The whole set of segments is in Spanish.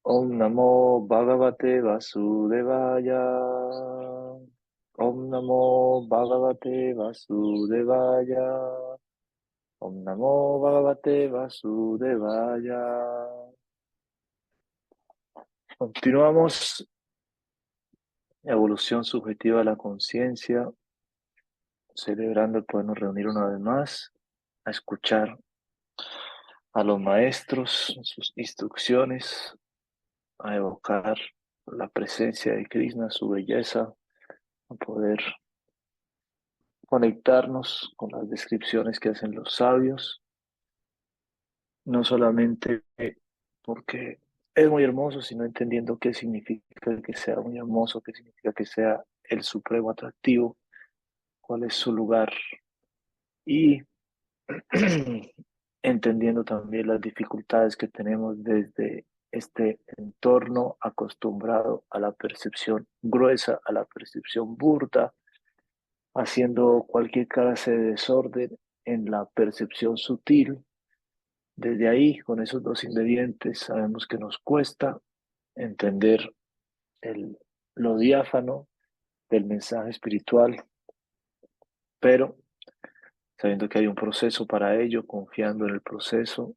Om Namo Bhagavate Vasudevaya. Om Namo Bhagavate Vasudevaya. Om Namo Bhagavate Vasudevaya. Continuamos evolución subjetiva de la conciencia, celebrando el podernos reunir una vez más a escuchar a los maestros, sus instrucciones, a evocar la presencia de Krishna, su belleza, a poder conectarnos con las descripciones que hacen los sabios, no solamente porque es muy hermoso, sino entendiendo qué significa que sea muy hermoso, qué significa que sea el supremo atractivo, cuál es su lugar y entendiendo también las dificultades que tenemos desde este entorno acostumbrado a la percepción gruesa, a la percepción burda, haciendo cualquier clase de desorden en la percepción sutil. Desde ahí, con esos dos ingredientes, sabemos que nos cuesta entender el, lo diáfano del mensaje espiritual, pero sabiendo que hay un proceso para ello, confiando en el proceso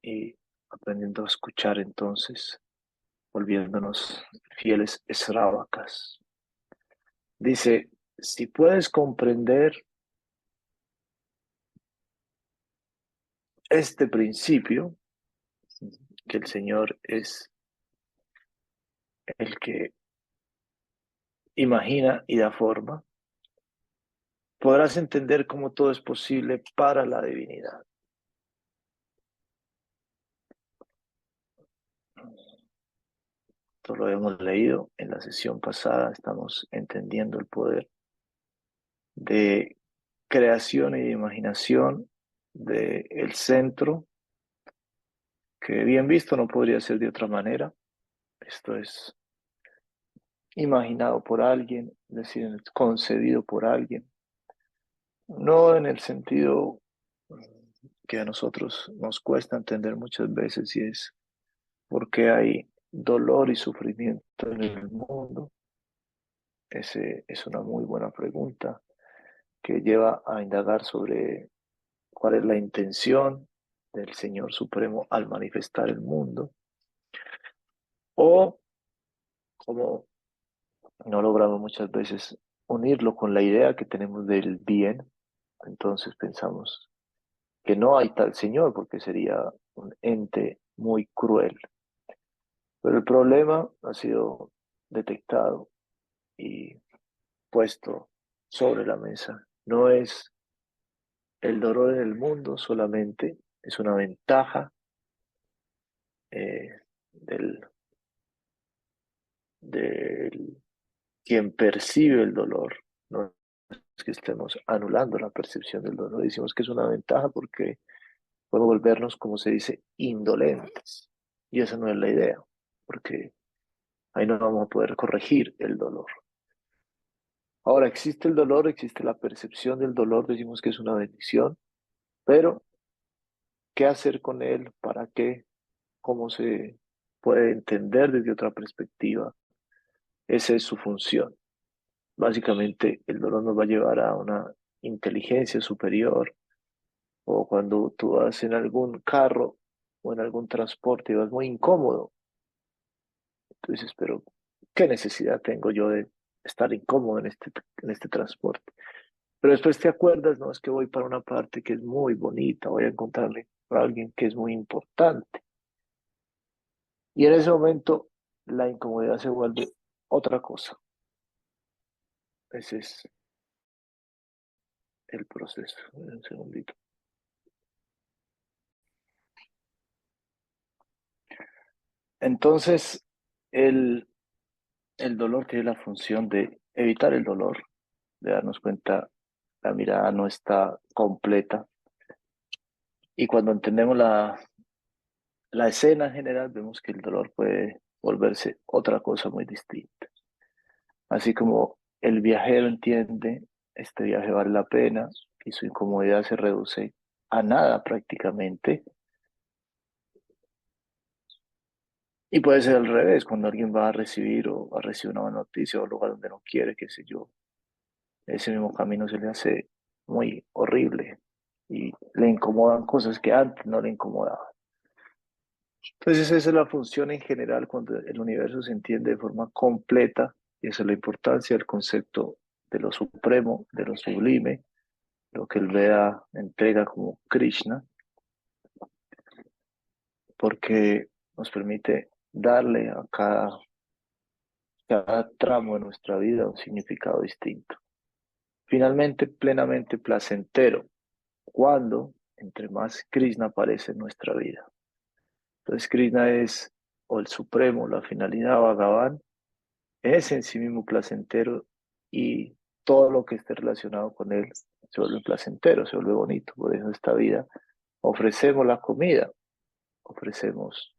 y aprendiendo a escuchar entonces, volviéndonos fieles esrávakas. Dice, si puedes comprender este principio, que el Señor es el que imagina y da forma, podrás entender cómo todo es posible para la divinidad. Esto lo hemos leído en la sesión pasada, estamos entendiendo el poder de creación y de imaginación del centro, que bien visto no podría ser de otra manera. Esto es imaginado por alguien, es decir, concebido por alguien, no en el sentido que a nosotros nos cuesta entender muchas veces, y es por qué hay dolor y sufrimiento en el mundo. Ese es una muy buena pregunta que lleva a indagar sobre cuál es la intención del Señor Supremo al manifestar el mundo, o como no logramos muchas veces unirlo con la idea que tenemos del bien, entonces pensamos que no hay tal Señor porque sería un ente muy cruel. Pero el problema ha sido detectado y puesto sobre la mesa. No es el dolor en el mundo solamente, es una ventaja del, del quien percibe el dolor. No es que estemos anulando la percepción del dolor, decimos que es una ventaja porque podemos volvernos, como se dice, indolentes. Y esa no es la idea, porque ahí no vamos a poder corregir el dolor. Ahora, existe el dolor, existe la percepción del dolor, decimos que es una bendición, pero ¿qué hacer con él? ¿Para qué? ¿Cómo se puede entender desde otra perspectiva? Esa es su función. Básicamente, el dolor nos va a llevar a una inteligencia superior, o cuando tú vas en algún carro o en algún transporte y vas muy incómodo, tú dices, pero ¿qué necesidad tengo yo de estar incómodo en este transporte? Pero después te acuerdas, no, es que voy para una parte que es muy bonita, voy a encontrarle a alguien que es muy importante. Y en ese momento la incomodidad se vuelve otra cosa. Ese es el proceso. Un segundito. Entonces, el, el dolor tiene la función de evitar el dolor, de darnos cuenta, la mirada no está completa. Y cuando entendemos la escena en general, vemos que el dolor puede volverse otra cosa muy distinta. Así como el viajero entiende, este viaje vale la pena y su incomodidad se reduce a nada prácticamente, Y puede ser al revés, cuando alguien va a recibir o a recibir una buena noticia o un lugar donde no quiere, qué sé yo, ese mismo camino se le hace muy horrible y le incomodan cosas que antes no le incomodaban. Entonces esa es la función en general cuando el universo se entiende de forma completa y esa es la importancia del concepto de lo supremo, de lo sublime, lo que el Veda entrega como Krishna, porque nos permite darle a cada tramo de nuestra vida un significado distinto. Finalmente, plenamente placentero, cuando entre más Krishna aparece en nuestra vida. Entonces Krishna es o el supremo, la finalidad, Bhagavan, es en sí mismo placentero y todo lo que esté relacionado con él se vuelve placentero, se vuelve bonito. Por eso esta vida ofrecemos la comida, ofrecemos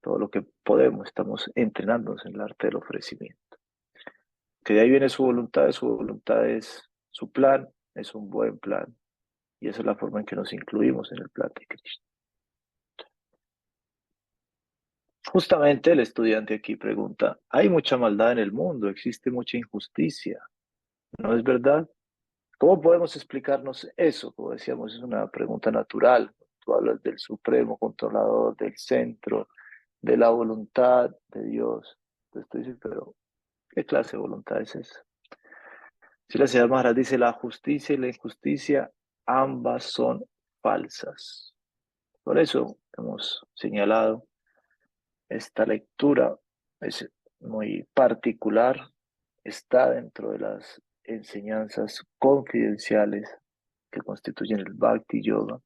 todo lo que podemos, estamos entrenándonos en el arte del ofrecimiento. Que de ahí viene su voluntad es su plan, es un buen plan y esa es la forma en que nos incluimos en el plan de Krishna. Justamente el estudiante aquí pregunta, hay mucha maldad en el mundo, existe mucha injusticia, ¿no es verdad? ¿Cómo podemos explicarnos eso? Como decíamos, es una pregunta natural. Tú hablas del supremo controlador, del centro, de la voluntad de Dios. Entonces tú dices, pero ¿qué clase de voluntad es esa? Si la señora Maharaj dice, la justicia y la injusticia ambas son falsas. Por eso hemos señalado esta lectura, es muy particular, está dentro de las enseñanzas confidenciales que constituyen el Bhakti Yoga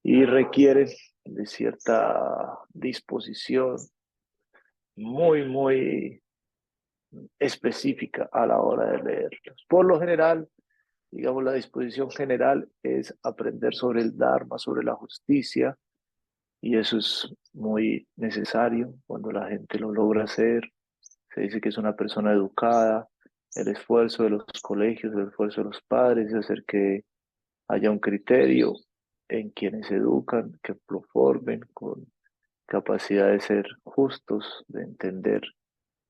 y requieren de cierta disposición muy específica a la hora de leerlos. Por lo general, digamos, la disposición general es aprender sobre el Dharma, sobre la justicia, y eso es muy necesario cuando la gente lo logra hacer. Se dice que es una persona educada. El esfuerzo de los colegios, el esfuerzo de los padres es hacer que haya un criterio en quienes educan, que lo formen con capacidad de ser justos, de entender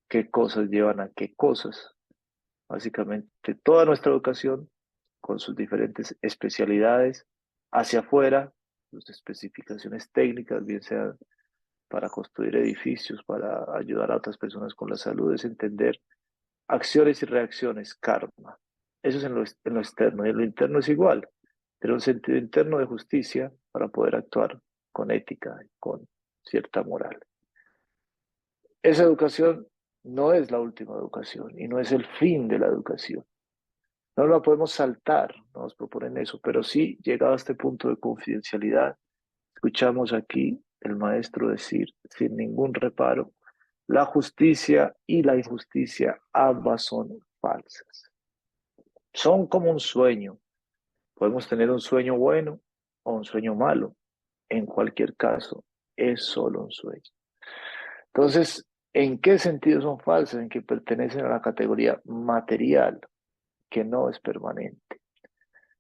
qué cosas llevan a qué cosas. Básicamente, toda nuestra educación, con sus diferentes especialidades, hacia afuera, sus especificaciones técnicas, bien sea para construir edificios, para ayudar a otras personas con la salud, es entender acciones y reacciones, karma. Eso es en lo externo, y en lo interno es igual. Tener un sentido interno de justicia para poder actuar con ética, con cierta moral. Esa educación no es la última educación y no es el fin de la educación. No la podemos saltar, no nos proponen eso, pero sí, llegado a este punto de confidencialidad, escuchamos aquí el maestro decir sin ningún reparo, la justicia y la injusticia ambas son falsas. Son como un sueño. Podemos tener un sueño bueno o un sueño malo. En cualquier caso, es solo un sueño. Entonces, ¿en qué sentido son falsas? En que pertenecen a la categoría material, que no es permanente.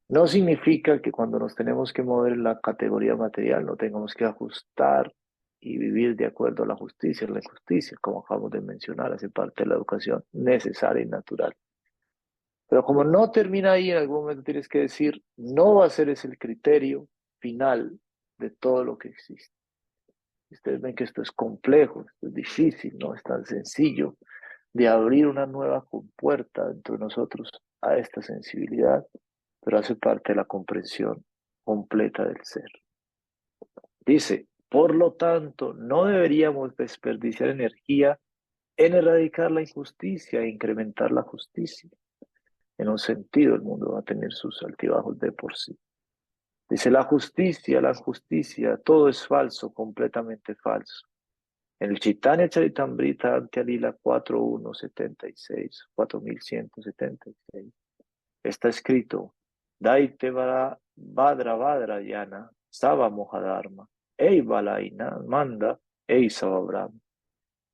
No significa que cuando nos tenemos que mover en la categoría material no tengamos que ajustar y vivir de acuerdo a la justicia, la injusticia, como acabamos de mencionar, hace parte de la educación necesaria y natural. Pero como no termina ahí, en algún momento tienes que decir, no va a ser ese el criterio final de todo lo que existe. Ustedes ven que esto es complejo, esto es difícil, no es tan sencillo de abrir una nueva compuerta dentro de nosotros a esta sensibilidad, pero hace parte de la comprensión completa del ser. Dice, por lo tanto, no deberíamos desperdiciar energía en erradicar la injusticia e incrementar la justicia. En un sentido, el mundo va a tener sus altibajos de por sí. Dice, la injusticia, todo es falso, completamente falso. En el Chaitanya Charitamrita Antya Lila 4176, 4176, está escrito, Daite Vadra Vadra Yana, Sava Mohadharma, Ei Balaina Manda, Ei Savabrahma.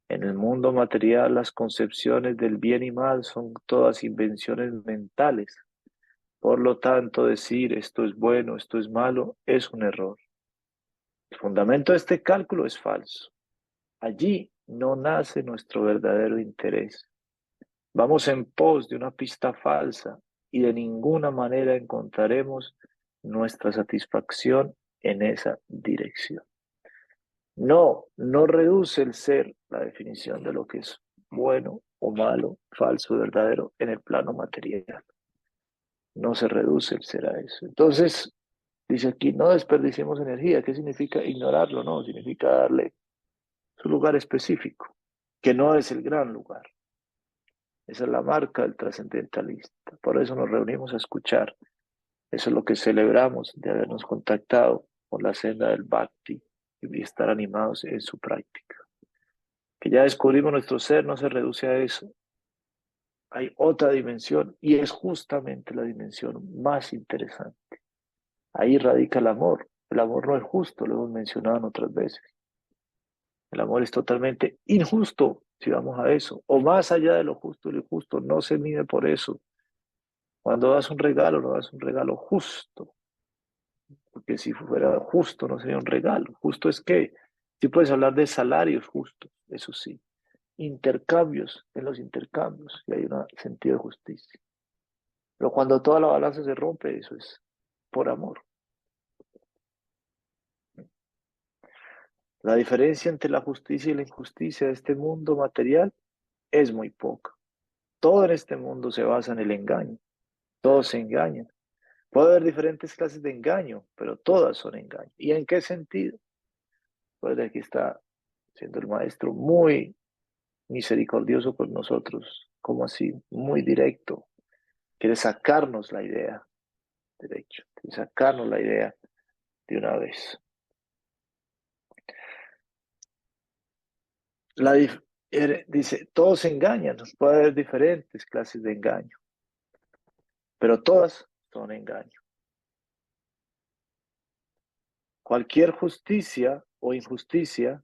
En el mundo material, las concepciones del bien y mal son todas invenciones mentales. Por lo tanto, decir esto es bueno, esto es malo, es un error. El fundamento de este cálculo es falso. Allí no nace nuestro verdadero interés. Vamos en pos de una pista falsa y de ninguna manera encontraremos nuestra satisfacción en esa dirección. No, no reduce el ser la definición de lo que es bueno o malo, falso o verdadero en el plano material. No se reduce el ser a eso. Entonces, dice aquí, no desperdiciemos energía. ¿Qué significa ignorarlo? No, significa darle su lugar específico, que no es el gran lugar. Esa es la marca del trascendentalista. Por eso nos reunimos a escuchar. Eso es lo que celebramos de habernos contactado con la senda del Bhakti y estar animados en su práctica. Que ya descubrimos nuestro ser no se reduce a eso. Hay otra dimensión y es justamente la dimensión más interesante. Ahí radica el amor. El amor no es justo, lo hemos mencionado en otras veces. El amor es totalmente injusto, si vamos a eso. O más allá de lo justo y lo injusto, no se mide por eso. Cuando das un regalo, no das un regalo justo. Porque si fuera justo, no sería un regalo. Justo es que, sí puedes hablar de salarios justos, eso sí. Intercambios, en los intercambios, y hay un sentido de justicia. Pero cuando toda la balanza se rompe, eso es por amor. La diferencia entre la justicia y la injusticia de este mundo material es muy poca. Todo en este mundo se basa en el engaño. Todos se engañan. Puede haber diferentes clases de engaño, pero todas son engaño. ¿Y en qué sentido? Pues aquí está siendo el maestro muy misericordioso con nosotros. ¿Cómo así? Muy directo. Quiere sacarnos la idea, derecho. Quiere sacarnos la idea de una vez. La dice, todos se engañan. Puede haber diferentes clases de engaño, pero todas son engaño. Cualquier justicia o injusticia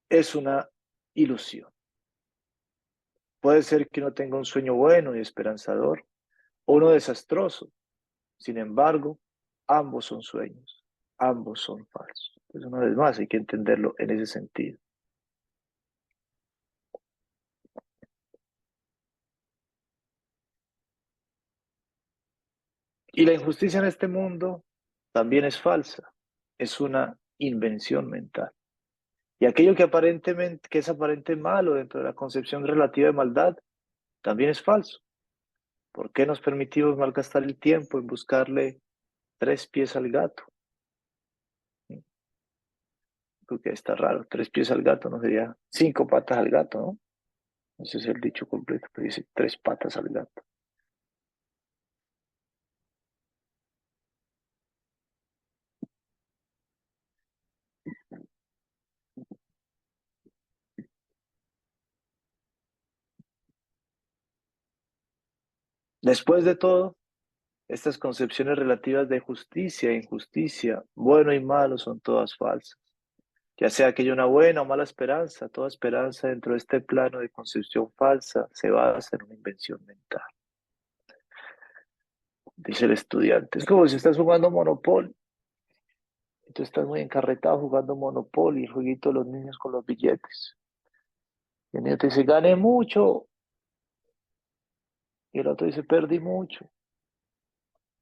es una ilusión. Puede ser que uno tenga un sueño bueno y esperanzador o uno desastroso. Sin embargo, ambos son sueños, ambos son falsos. Pues una vez más hay que entenderlo en ese sentido. Y la injusticia en este mundo también es falsa, es una invención mental. Y aquello que aparentemente, que es aparente malo dentro de la concepción relativa de maldad, también es falso. ¿Por qué nos permitimos malgastar el tiempo en buscarle tres pies al gato? Porque está raro, tres pies al gato no sería cinco patas al gato, ¿no? Ese es el dicho completo, pero dice tres patas al gato. Después de todo, estas concepciones relativas de justicia e injusticia, bueno y malo, son todas falsas. Ya sea que haya una buena o mala esperanza, toda esperanza dentro de este plano de concepción falsa se basa en una invención mental. Dice el estudiante, es como si estás jugando Monopoly. Y tú estás muy encarretado jugando Monopoly, el jueguito de los niños con los billetes. Y el niño te dice, gané mucho. Y el otro dice, perdí mucho.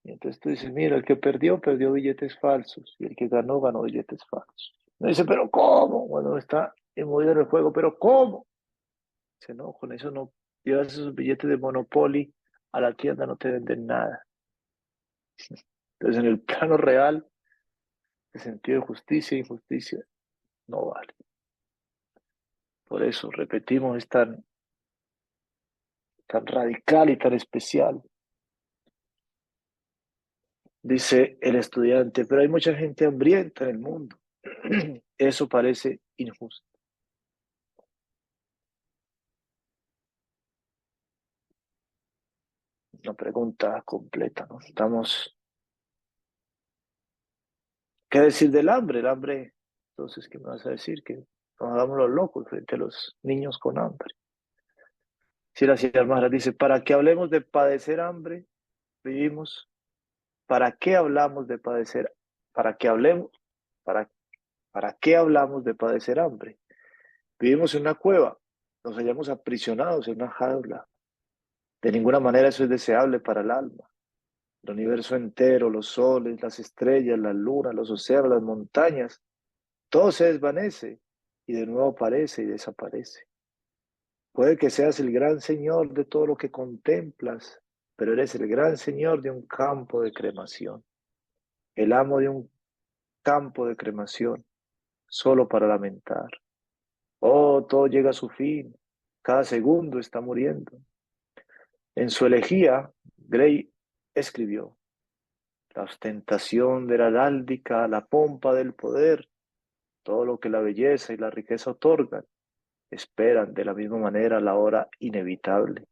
Y entonces tú dices, mira, el que perdió, perdió billetes falsos. Y el que ganó, ganó billetes falsos. Me dice, pero ¿cómo? Bueno, está movido en el juego, pero ¿cómo? Dice, no, con eso no llevas esos billetes de Monopoly a la tienda, no te venden nada. Entonces, en el plano real, el sentido de justicia e injusticia no vale. Por eso, repetimos, es tan radical y tan especial. Dice el estudiante, pero hay mucha gente hambrienta en el mundo. Eso parece injusto. Una pregunta completa, ¿no? ¿Qué decir del hambre? El hambre, entonces, ¿qué me vas a decir? Que nos hagamos los locos frente a los niños con hambre. Si la señora Maharaj dice, ¿para qué hablemos de padecer hambre? Vivimos. ¿Para qué hablamos de padecer? ¿Para qué hablemos? ¿Para ¿Para qué hablamos de padecer hambre? Vivimos en una cueva, nos hallamos aprisionados en una jaula. De ninguna manera eso es deseable para el alma. El universo entero, los soles, las estrellas, la luna, los océanos, las montañas, todo se desvanece y de nuevo aparece y desaparece. Puede que seas el gran señor de todo lo que contemplas, pero eres el gran señor de un campo de cremación, el amo de un campo de cremación, solo para lamentar. Oh, todo llega a su fin, cada segundo está muriendo. En su elegía, Gray escribió: la ostentación de la heráldica, la pompa del poder, todo lo que la belleza y la riqueza otorgan, esperan de la misma manera la hora inevitable.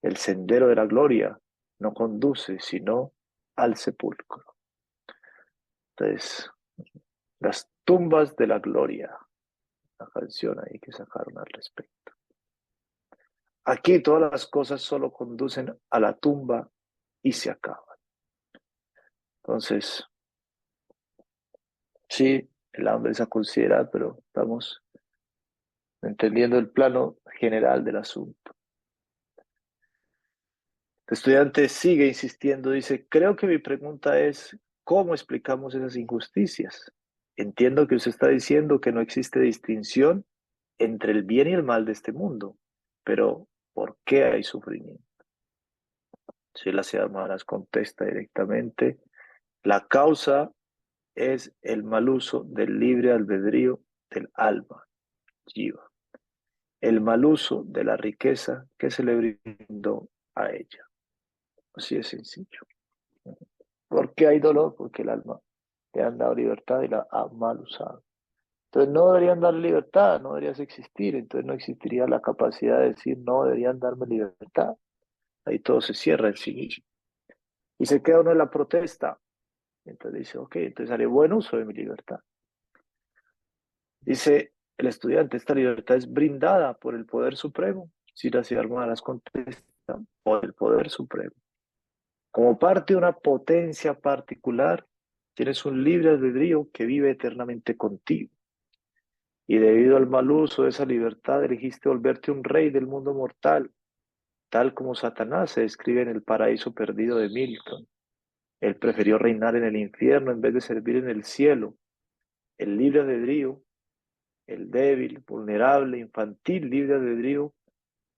El sendero de la gloria no conduce sino al sepulcro. Entonces, las tumbas de la gloria, la canción ahí que sacaron al respecto. Aquí todas las cosas solo conducen a la tumba y se acaban. Entonces, sí, el hambre es a considerar, pero estamos entendiendo el plano general del asunto. El estudiante sigue insistiendo, dice, creo que mi pregunta es, ¿cómo explicamos esas injusticias? Entiendo que usted está diciendo que no existe distinción entre el bien y el mal de este mundo, pero ¿por qué hay sufrimiento? Si la Sierra Maharaj contesta directamente, la causa es el mal uso del libre albedrío del alma, Jiva, el mal uso de la riqueza que se le brindó a ella. Así de sencillo. ¿Por qué hay dolor? Porque el alma le han dado libertad y la ha mal usado. Entonces no deberían darle libertad, no deberías existir, entonces no existiría la capacidad de decir no deberían darme libertad. Ahí todo se cierra en sí mismo. Y se queda uno en la protesta. Entonces dice, ok, entonces haré buen uso de mi libertad. Dice el estudiante, esta libertad es brindada por el Poder Supremo. Si las hermanas contestan, por el Poder Supremo. Como parte de una potencia particular, tienes un libre albedrío que vive eternamente contigo. Y debido al mal uso de esa libertad, elegiste volverte un rey del mundo mortal, tal como Satanás se describe en el paraíso perdido de Milton. Él prefirió reinar en el infierno en vez de servir en el cielo. El libre albedrío, el débil, vulnerable, infantil libre albedrío,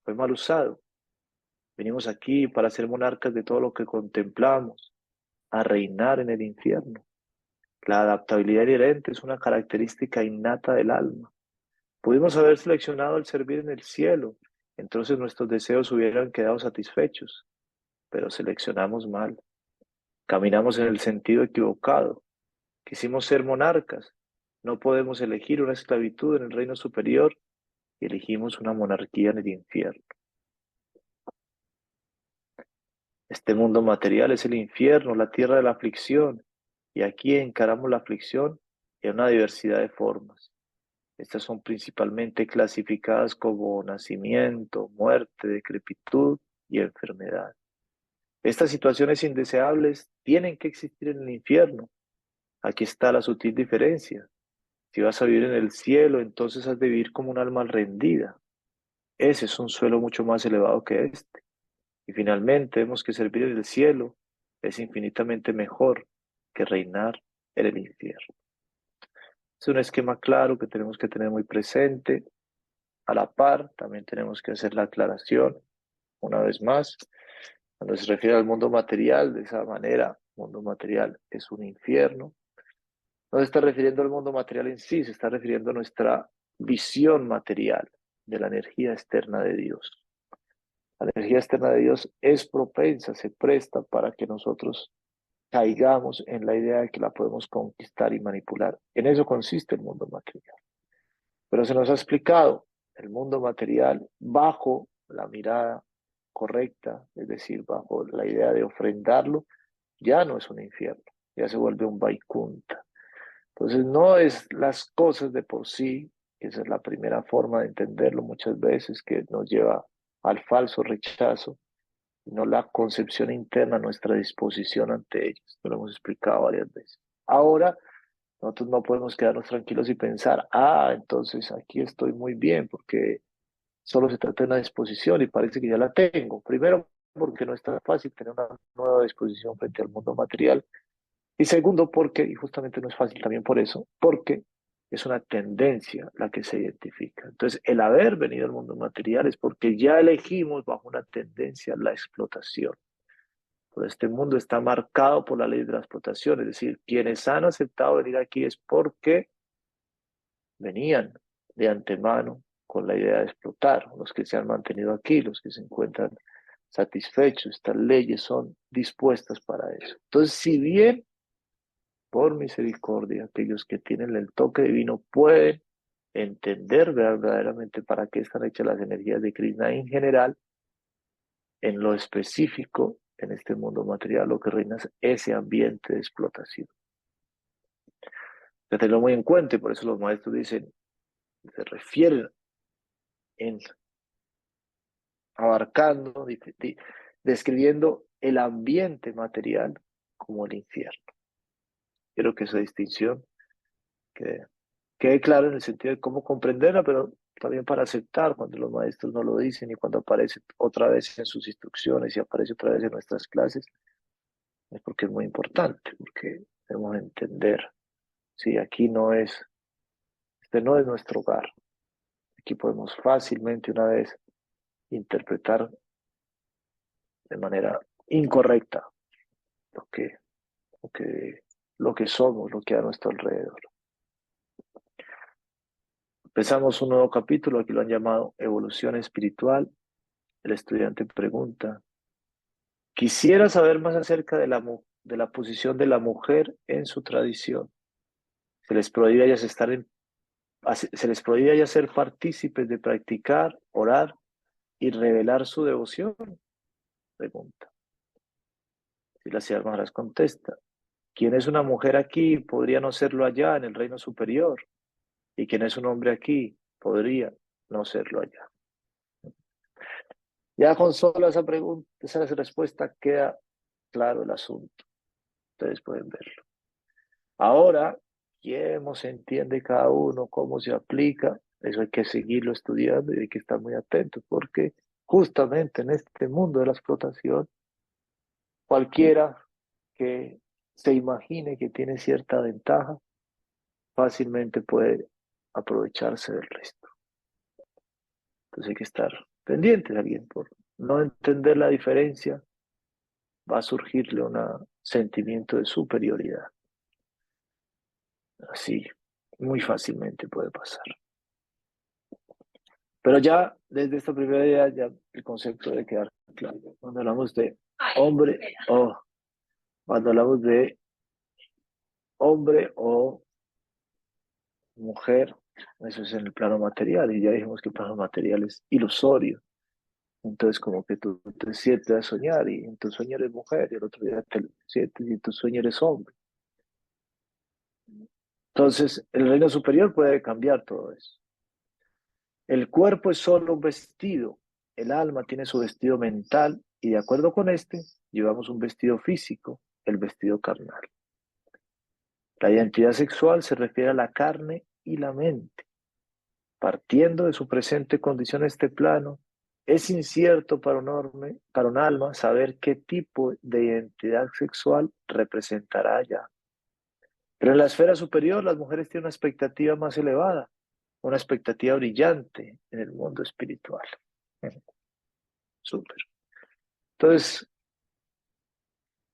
fue mal usado. Venimos aquí para ser monarcas de todo lo que contemplamos, a reinar en el infierno. La adaptabilidad inherente es una característica innata del alma. Pudimos haber seleccionado el servir en el cielo, entonces nuestros deseos hubieran quedado satisfechos, pero seleccionamos mal. Caminamos en el sentido equivocado. Quisimos ser monarcas. No podemos elegir una esclavitud en el reino superior y elegimos una monarquía en el infierno. Este mundo material es el infierno, la tierra de la aflicción, y aquí encaramos la aflicción en una diversidad de formas. Estas son principalmente clasificadas como nacimiento, muerte, decrepitud y enfermedad. Estas situaciones indeseables tienen que existir en el infierno. Aquí está la sutil diferencia. Si vas a vivir en el cielo, entonces has de vivir como un alma rendida. Ese es un suelo mucho más elevado que este. Y finalmente vemos que servir en el cielo es infinitamente mejor que reinar en el infierno. Es un esquema claro que tenemos que tener muy presente. A la par, también tenemos que hacer la aclaración, una vez más, cuando se refiere al mundo material, de esa manera, el mundo material es un infierno. No se está refiriendo al mundo material en sí, se está refiriendo a nuestra visión material de la energía externa de Dios. La energía externa de Dios es propensa, se presta para que nosotros caigamos en la idea de que la podemos conquistar y manipular. En eso consiste el mundo material. Pero se nos ha explicado el mundo material bajo la mirada correcta, es decir, bajo la idea de ofrendarlo, ya no es un infierno, ya se vuelve un Vaikunta. Entonces no es las cosas de por sí, esa es la primera forma de entenderlo muchas veces que nos lleva al falso rechazo, no la concepción interna, nuestra disposición ante ellas. Lo hemos explicado varias veces. Ahora Nosotros no podemos quedarnos tranquilos y pensar, entonces aquí estoy muy bien porque solo se trata de una disposición y parece que ya la tengo. Primero, porque no es tan fácil tener una nueva disposición frente al mundo material. Y segundo, porque, y justamente no es fácil también por eso, porque es una tendencia la que se identifica. Entonces, el haber venido al mundo material es porque ya elegimos bajo una tendencia la explotación. Pero este mundo está marcado por la ley de la explotación, es decir, quienes han aceptado venir aquí es porque venían de antemano con la idea de explotar, los que se han mantenido aquí, los que se encuentran satisfechos, estas leyes son dispuestas para eso. Entonces, si bien por misericordia, aquellos que tienen el toque divino pueden entender verdaderamente para qué están hechas las energías de Krishna en general, en lo específico, en este mundo material, lo que reina es ese ambiente de explotación. Que tenerlo muy en cuenta, y por eso los maestros dicen, se refieren en abarcando, describiendo el ambiente material como el infierno. Quiero que esa distinción quede claro en el sentido de cómo comprenderla, pero también para aceptar cuando los maestros no lo dicen y cuando aparece otra vez en sus instrucciones y aparece otra vez en nuestras clases, es porque es muy importante, porque debemos entender, si aquí no es, este no es nuestro hogar, aquí podemos fácilmente una vez interpretar de manera incorrecta lo que, lo que, lo que somos, lo que hay a nuestro alrededor. Empezamos un nuevo capítulo, aquí lo han llamado Evolución Espiritual. El estudiante pregunta, quisiera saber más acerca de la posición de la mujer en su tradición. Se les prohíbe a ellas se les prohíbe a ellas ser partícipes de practicar, orar y revelar su devoción, pregunta. Y la señora Maharaj contesta, quien es una mujer aquí podría no serlo allá en el reino superior, y quien es un hombre aquí podría no serlo allá. Ya con solo esa pregunta, esa respuesta queda claro el asunto. Ustedes pueden verlo. Ahora, ¿cómo se entiende cada uno? ¿Cómo se aplica? Eso hay que seguirlo estudiando y hay que estar muy atentos porque justamente en este mundo de la explotación, cualquiera que se imagine que tiene cierta ventaja, fácilmente puede aprovecharse del resto. Entonces hay que estar pendientes a alguien por no entender la diferencia, va a surgirle un sentimiento de superioridad. Así, muy fácilmente puede pasar. Pero ya desde esta primera idea, ya el concepto debe quedar claro. Cuando hablamos de hombre o cuando hablamos de hombre o mujer, eso es en el plano material, y ya dijimos que el plano material es ilusorio. Entonces, como que tú te sientes a soñar y en tu sueño eres mujer, y el otro día te sientes y en tu sueño eres hombre. Entonces, el reino superior puede cambiar todo eso. El cuerpo es solo un vestido, el alma tiene su vestido mental y de acuerdo con este, llevamos un vestido físico, el vestido carnal. La identidad sexual se refiere a la carne y la mente. Partiendo de su presente condición en este plano, es incierto para un alma saber qué tipo de identidad sexual representará allá. Pero en la esfera superior, las mujeres tienen una expectativa más elevada, una expectativa brillante en el mundo espiritual. Súper. Entonces,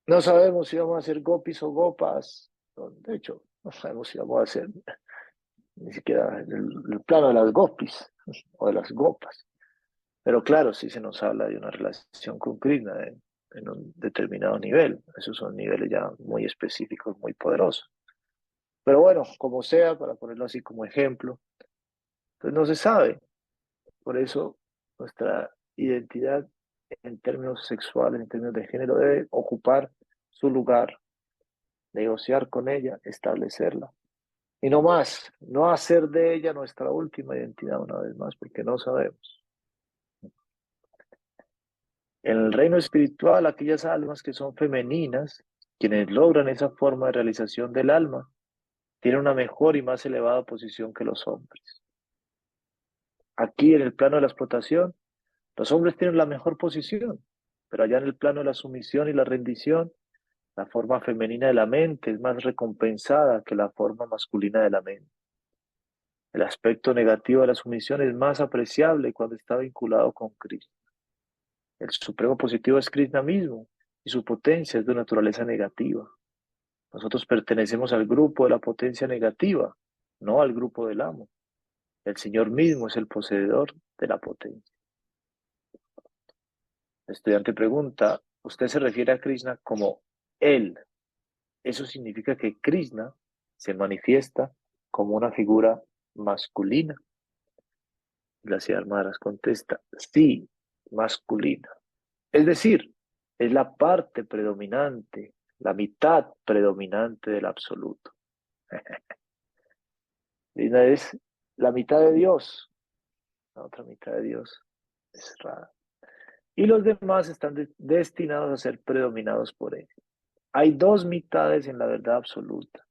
no sabemos si vamos a ser gopis o gopas. De hecho, no sabemos si vamos a ser ni siquiera el plano de las gopis o de las gopas. Pero claro, sí se nos habla de una relación con Krishna en un determinado nivel. Esos son niveles ya muy específicos, muy poderosos. Pero bueno, como sea, para ponerlo así como ejemplo, pues no se sabe. Por eso nuestra identidad en términos sexuales, en términos de género, debe ocupar su lugar, negociar con ella, establecerla. Y no más, no hacer de ella nuestra última identidad una vez más, porque no sabemos. En el reino espiritual, aquellas almas que son femeninas, quienes logran esa forma de realización del alma, tienen una mejor y más elevada posición que los hombres. Aquí en el plano de la explotación, los hombres tienen la mejor posición, pero allá en el plano de la sumisión y la rendición, la forma femenina de la mente es más recompensada que la forma masculina de la mente. El aspecto negativo de la sumisión es más apreciable cuando está vinculado con Krishna. El supremo positivo es Krishna mismo y su potencia es de naturaleza negativa. Nosotros pertenecemos al grupo de la potencia negativa, no al grupo del amo. El Señor mismo es el poseedor de la potencia. El estudiante pregunta, ¿usted se refiere a Krishna como Él? Eso significa que Krishna se manifiesta como una figura masculina. La Señora Maharaj contesta, sí, masculina. Es decir, es la parte predominante, la mitad predominante del absoluto. Krishna es la mitad de Dios, la otra mitad de Dios es rara. Y los demás están destinados a ser predominados por él. Hay dos mitades en la verdad absoluta,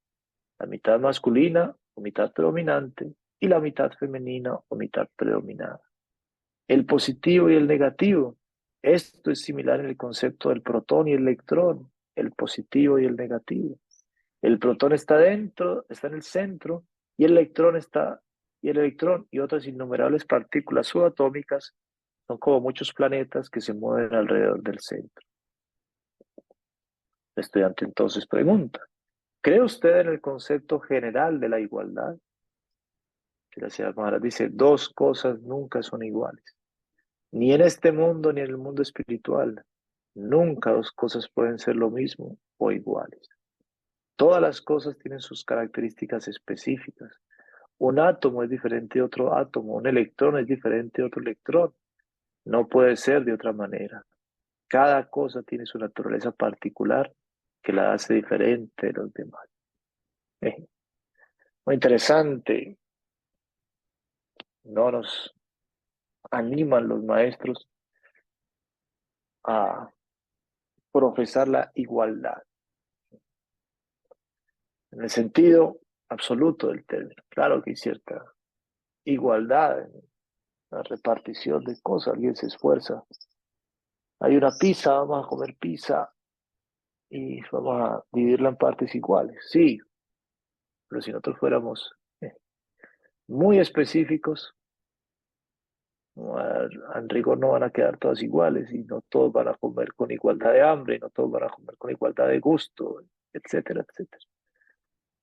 la mitad masculina o mitad predominante y la mitad femenina o mitad predominada. El positivo y el negativo. Esto es similar en el concepto del protón y el electrón, el positivo y el negativo. El protón está dentro, está en el centro, y el electrón y otras innumerables partículas subatómicas son como muchos planetas que se mueven alrededor del centro. El estudiante entonces pregunta, ¿cree usted en el concepto general de la igualdad? Y la señora Maharaj dice, dos cosas nunca son iguales, ni en este mundo ni en el mundo espiritual. Nunca dos cosas pueden ser lo mismo o iguales. Todas las cosas tienen sus características específicas. Un átomo es diferente de otro átomo, un electrón es diferente de otro electrón. No puede ser de otra manera. Cada cosa tiene su naturaleza particular que la hace diferente de los demás. Eh, Muy interesante. No nos animan los maestros a profesar la igualdad en el sentido absoluto del término. Claro que hay cierta igualdad en la repartición de cosas, alguien se esfuerza. Hay una pizza, vamos a comer pizza y vamos a dividirla en partes iguales. Sí, pero si nosotros fuéramos muy específicos, en rigor no van a quedar todas iguales y no todos van a comer con igualdad de hambre, y no todos van a comer con igualdad de gusto, etcétera, etcétera.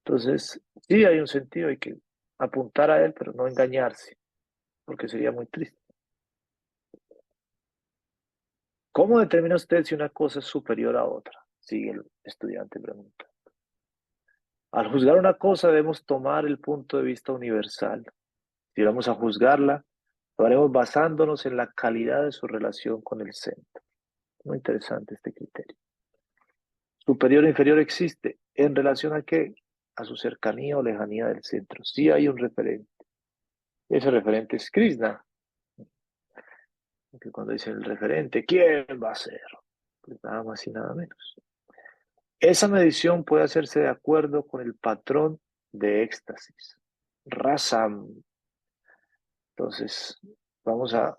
Entonces, sí hay un sentido, hay que apuntar a él, pero no engañarse, porque sería muy triste. ¿Cómo determina usted si una cosa es superior a otra? Sigue el estudiante pregunta. Al juzgar una cosa debemos tomar el punto de vista universal. Si vamos a juzgarla, lo haremos basándonos en la calidad de su relación con el centro. Muy interesante este criterio. Superior e inferior existe. ¿En relación a qué? A su cercanía o lejanía del centro. Sí hay un referente. Ese referente es Krishna. Que cuando dice el referente, ¿quién va a ser? Pues nada más y nada menos. Esa medición puede hacerse de acuerdo con el patrón de éxtasis. Rasam. Entonces, vamos a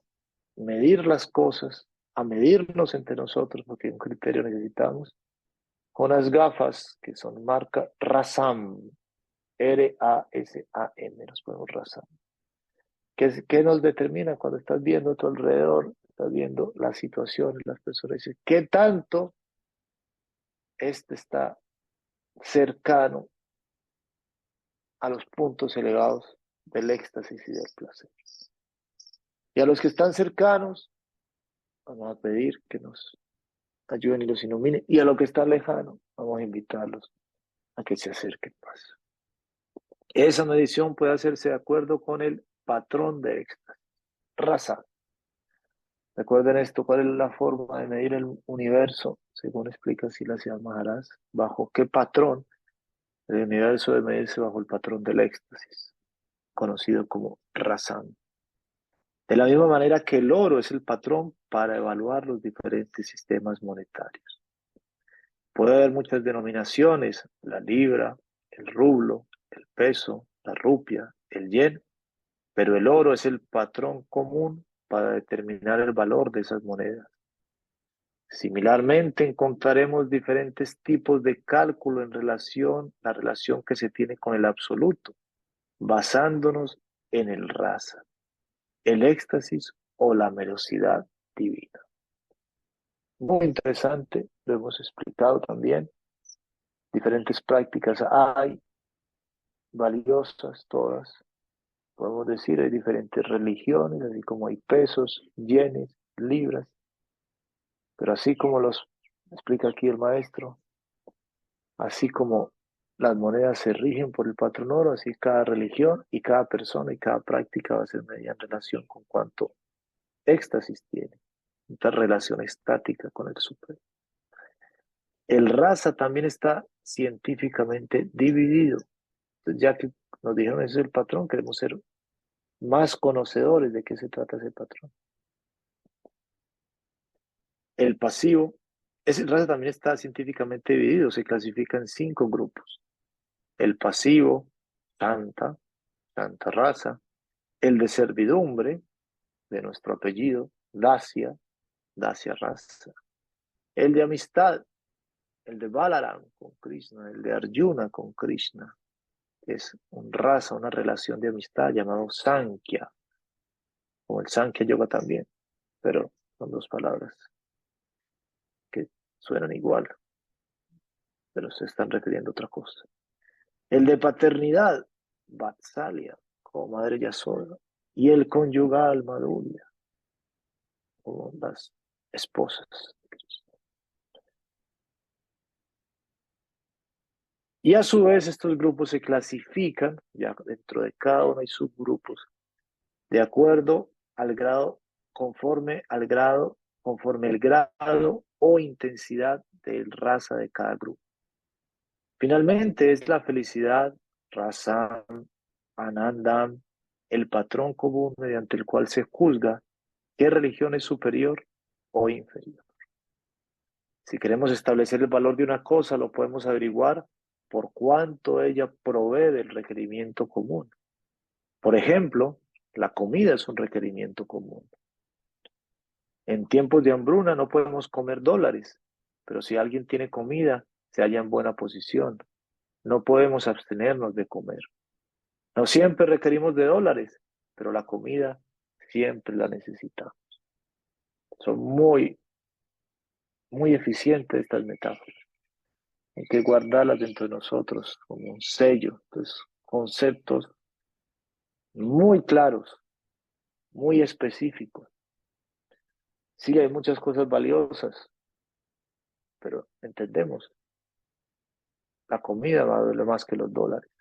medir las cosas, a medirnos entre nosotros, porque un criterio necesitamos, con unas gafas que son marca Rasam, R-A-S-A-M, nos ponemos Rasam. ¿Qué nos determina cuando estás viendo a tu alrededor, estás viendo las situaciones, las personas? Dices, ¿qué tanto este está cercano a los puntos elevados del éxtasis y del placer? Y a los que están cercanos, vamos a pedir que nos ayuden y los iluminen. Y a los que están lejanos, vamos a invitarlos a que se acerquen más. Esa medición puede hacerse de acuerdo con el patrón de éxtasis. Raza. Recuerden esto, ¿cuál es la forma de medir el universo? Según explica Silas Maharaj, ¿bajo qué patrón? El universo debe medirse bajo el patrón del éxtasis, conocido como Rasan. De la misma manera que el oro es el patrón para evaluar los diferentes sistemas monetarios. Puede haber muchas denominaciones, la libra, el rublo, el peso, la rupia, el yen, pero el oro es el patrón común para determinar el valor de esas monedas. Similarmente, encontraremos diferentes tipos de cálculo en la relación que se tiene con el absoluto, basándonos en el rasa, el éxtasis o la melosidad divina. Muy interesante, lo hemos explicado también. Diferentes prácticas hay, valiosas todas. Podemos decir, hay diferentes religiones, así como hay pesos, yenes, libras, pero así como los explica aquí el maestro, así como las monedas se rigen por el patrón oro, así cada religión y cada persona y cada práctica va a ser medida en relación con cuánto éxtasis tiene, esta relación estática con el Supremo. El raza también está científicamente dividido. Entonces, ya que nos dijeron ese es el patrón, queremos ser más conocedores de qué se trata ese patrón. El pasivo, ese raza también está científicamente dividido, se clasifica en 5 grupos. El pasivo, santa, santa raza. El de servidumbre, de nuestro apellido, Dacia, Dacia raza. El de amistad, el de Balaram con Krishna, el de Arjuna con Krishna, que es un raza, una relación de amistad llamado Sankhya, o el Sankhya Yoga también, pero son 2 palabras que suenan igual, pero se están refiriendo a otra cosa. El de paternidad, Vatsalya, como madre Yasoda, y el conyugal, Madhurya, como las esposas. Y a su vez estos grupos se clasifican, ya dentro de cada uno hay subgrupos, de acuerdo al grado, conforme el grado o intensidad del raza de cada grupo. Finalmente es la felicidad, Rasam, Anandam, el patrón común mediante el cual se juzga qué religión es superior o inferior. Si queremos establecer el valor de una cosa, lo podemos averiguar por cuánto ella provee del requerimiento común. Por ejemplo, la comida es un requerimiento común. En tiempos de hambruna no podemos comer dólares, pero si alguien tiene comida, se halla en buena posición. No podemos abstenernos de comer. No siempre requerimos de dólares, pero la comida siempre la necesitamos. Son muy eficientes estas metáforas. Hay que guardarlas dentro de nosotros como un sello. Entonces, conceptos muy claros, muy específicos. Sí, hay muchas cosas valiosas, pero entendemos, la comida vale más que los dólares.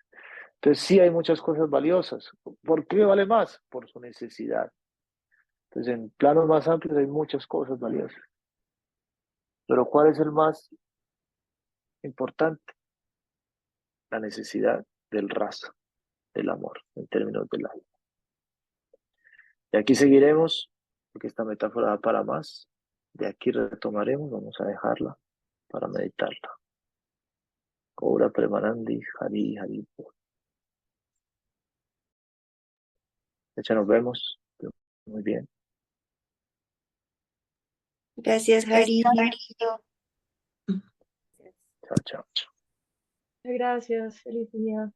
Entonces, sí hay muchas cosas valiosas. ¿Por qué vale más? Por su necesidad. Entonces, en planos más amplios hay muchas cosas valiosas. Pero ¿cuál es el más importante? La necesidad del rasa, del amor, en términos del alma. Y aquí seguiremos, porque esta metáfora da para más. De aquí retomaremos, vamos a dejarla para meditarla. Gaura Premanandi, Hari Hari. Ya nos vemos. Muy bien. Gracias, Jari. Chao, chao. Gracias, feliz día.